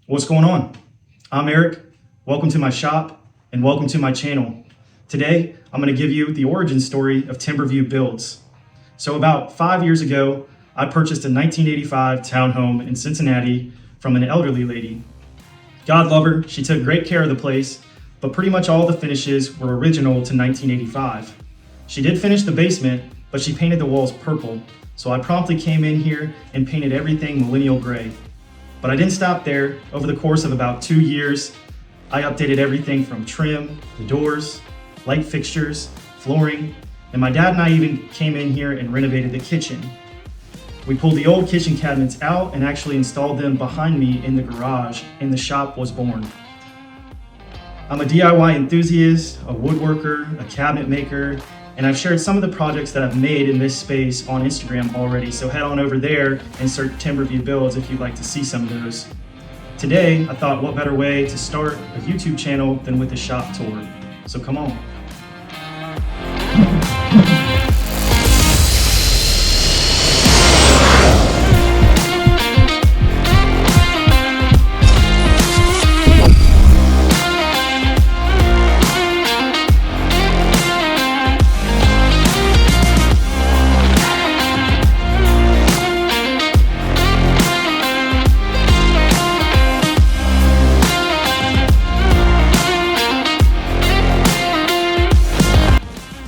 What's going on? I'm Eric. Welcome to my shop and welcome to my channel. Today, I'm going to give you the origin story of Timberview Builds. So about 5 years ago, I purchased a 1985 townhome in Cincinnati from an elderly lady. God love her, she took great care of the place, but pretty much all the finishes were original to 1985. She did finish the basement, but she painted the walls purple, so I promptly came in here and painted everything millennial gray. But I didn't stop there. Over the course of about 2 years, I updated everything from trim, the doors, light fixtures, flooring, and my dad and I even came in here and renovated the kitchen. We pulled the old kitchen cabinets out and actually installed them behind me in the garage, and the shop was born. I'm a DIY enthusiast, a woodworker, a cabinet maker, and I've shared some of the projects that I've made in this space on Instagram already, so head on over there and search Timberview Builds if you'd like to see some of those. Today, I thought what better way to start a YouTube channel than with a shop tour, so come on.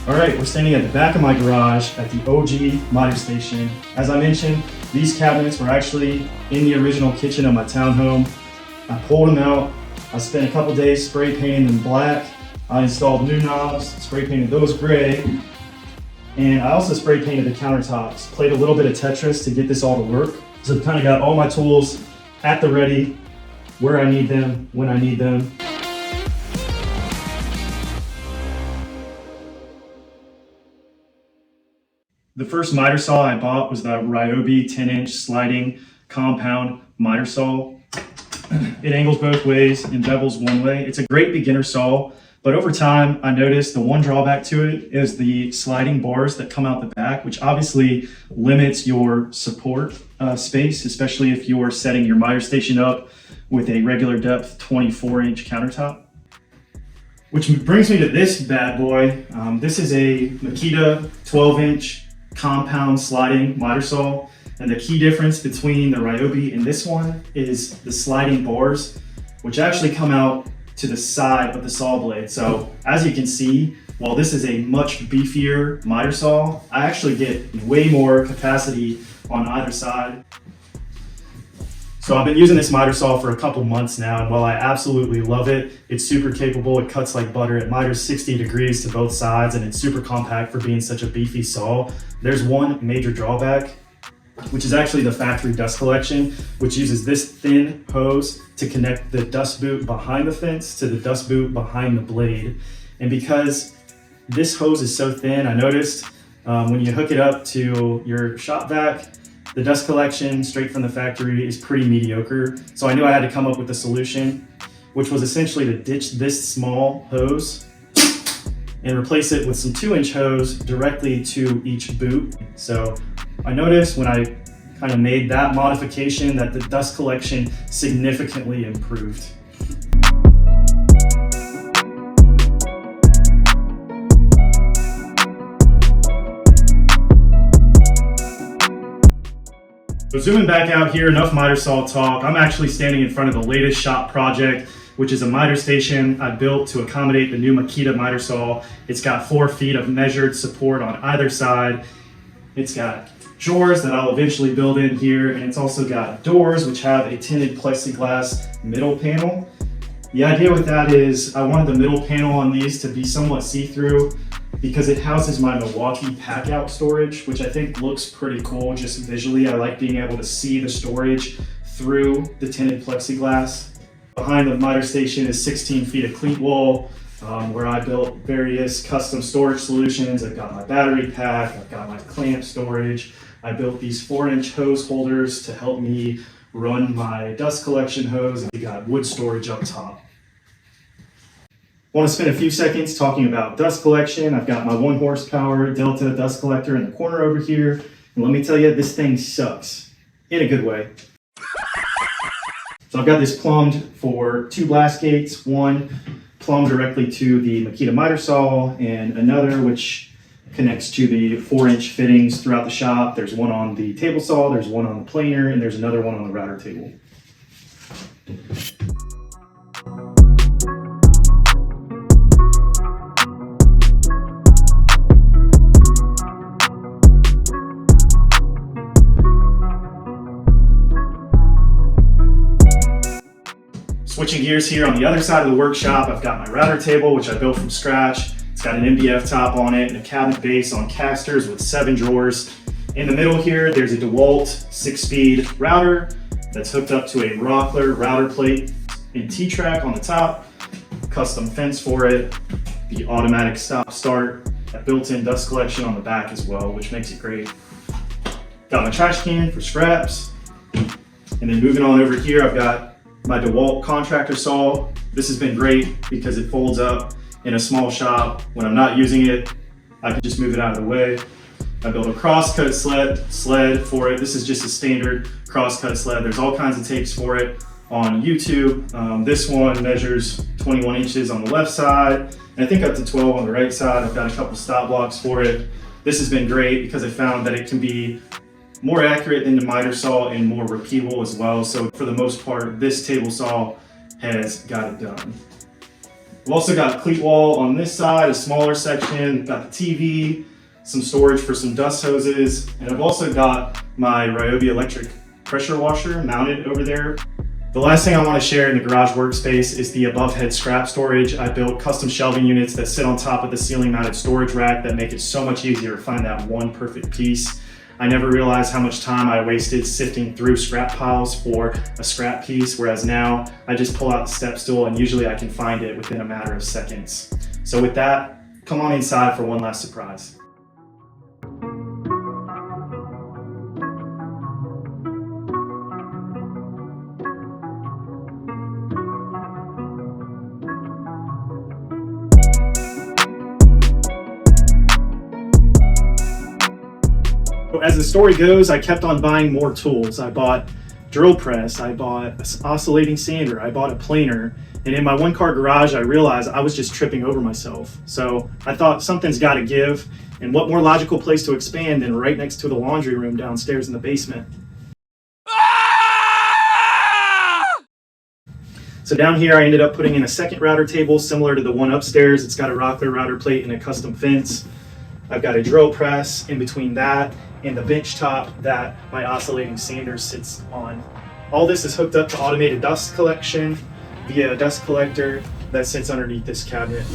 Alright, we're standing at the back of my garage at the OG miter station. As I mentioned, these cabinets were actually in the original kitchen of my townhome. I pulled them out. I spent a couple days spray painting them black. I installed new knobs, spray painted those gray, and I also spray painted the countertops. Played a little bit of Tetris to get this all to work. So I've kind of got all my tools at the ready, where I need them, when I need them. The first miter saw I bought was the Ryobi 10-inch sliding compound miter saw. It angles both ways and bevels one way. It's a great beginner saw, but over time I noticed the one drawback to it is the sliding bars that come out the back, which obviously limits your support space, especially if you're setting your miter station up with a regular depth 24-inch countertop. Which brings me to this bad boy. This is a Makita 12-inch compound sliding miter saw, and the key difference between the Ryobi and this one is the sliding bars, which actually come out to the side of the saw blade. So as you can see, while this is a much beefier miter saw, I actually get way more capacity on either side. So I've been using this miter saw for a couple months now, and while I absolutely love it, it's super capable, it cuts like butter, it miters 60 degrees to both sides, and it's super compact for being such a beefy saw. There's one major drawback, which is actually the factory dust collection, which uses this thin hose to connect the dust boot behind the fence to the dust boot behind the blade. And because this hose is so thin, I noticed when you hook it up to your shop vac, the dust collection straight from the factory is pretty mediocre. So I knew I had to come up with a solution, which was essentially to ditch this small hose and replace it with some 2-inch hose directly to each boot. So I noticed when I kind of made that modification that the dust collection significantly improved. So zooming back out here, enough miter saw talk. I'm actually standing in front of the latest shop project, which is a miter station I built to accommodate the new Makita miter saw. It's got 4 feet of measured support on either side. It's got drawers that I'll eventually build in here, and it's also got doors which have a tinted plexiglass middle panel. The idea with that is I wanted the middle panel on these to be somewhat see-through because it houses my Milwaukee pack-out storage, which I think looks pretty cool just visually. I like being able to see the storage through the tinted plexiglass. Behind the miter station is 16 feet of cleat wall, where I built various custom storage solutions. I've got my battery pack, I've got my clamp storage. I built these 4-inch hose holders to help me run my dust collection hose, and we got wood storage up top. I want to spend a few seconds talking about dust collection. I've got my 1 horsepower Delta dust collector in the corner over here. And let me tell you, this thing sucks in a good way. So I've got this plumbed for 2 blast gates, one plumbed directly to the Makita miter saw, and another which connects to the 4-inch fittings throughout the shop. There's one on the table saw, there's one on the planer, and there's another one on the router table. Switching gears here on the other side of the workshop, I've got my router table, which I built from scratch. It's got an MDF top on it and a cabinet base on casters with 7 drawers. In the middle here, there's a DeWalt 6-speed router that's hooked up to a Rockler router plate in T-track on the top, custom fence for it, the automatic stop-start, a built-in dust collection on the back as well, which makes it great. Got my trash can for scraps. And then moving on over here, I've got my DeWalt contractor saw. This has been great because it folds up in a small shop. When I'm not using it, I can just move it out of the way. I built a crosscut sled for it. This is just a standard crosscut sled. There's all kinds of tapes for it on YouTube. This one measures 21 inches on the left side, and I think up to 12 on the right side. I've got a couple stop blocks for it. This has been great because I found that it can be more accurate than the miter saw and more repeatable as well. So for the most part, this table saw has got it done. We've also got cleat wall on this side, a smaller section, got the TV, some storage for some dust hoses, and I've also got my Ryobi electric pressure washer mounted over there. The last thing I want to share in the garage workspace is the above head scrap storage. I built custom shelving units that sit on top of the ceiling mounted storage rack that make it so much easier to find that one perfect piece. I never realized how much time I wasted sifting through scrap piles for a scrap piece, whereas now I just pull out the step stool and usually I can find it within a matter of seconds. So with that, come on inside for one last surprise. As the story goes, I kept on buying more tools. I bought drill press, I bought an oscillating sander, I bought a planer, and in my 1-car garage, I realized I was just tripping over myself. So I thought something's got to give, and what more logical place to expand than right next to the laundry room downstairs in the basement. So down here, I ended up putting in a second router table similar to the one upstairs. It's got a Rockler router plate and a custom fence. I've got a drill press in between that and the bench top that my oscillating sander sits on. All this is hooked up to automated dust collection via a dust collector that sits underneath this cabinet.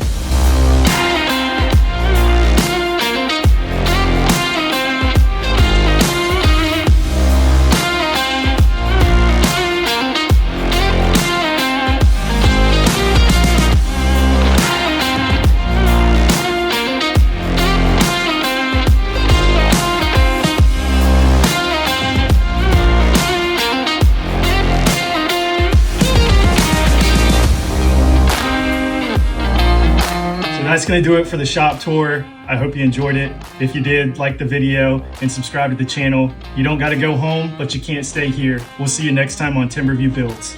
That's going to do it for the shop tour. I hope you enjoyed it. If you did, like the video and subscribe to the channel. You don't got to go home, but you can't stay here. We'll see you next time on Timberview Builds.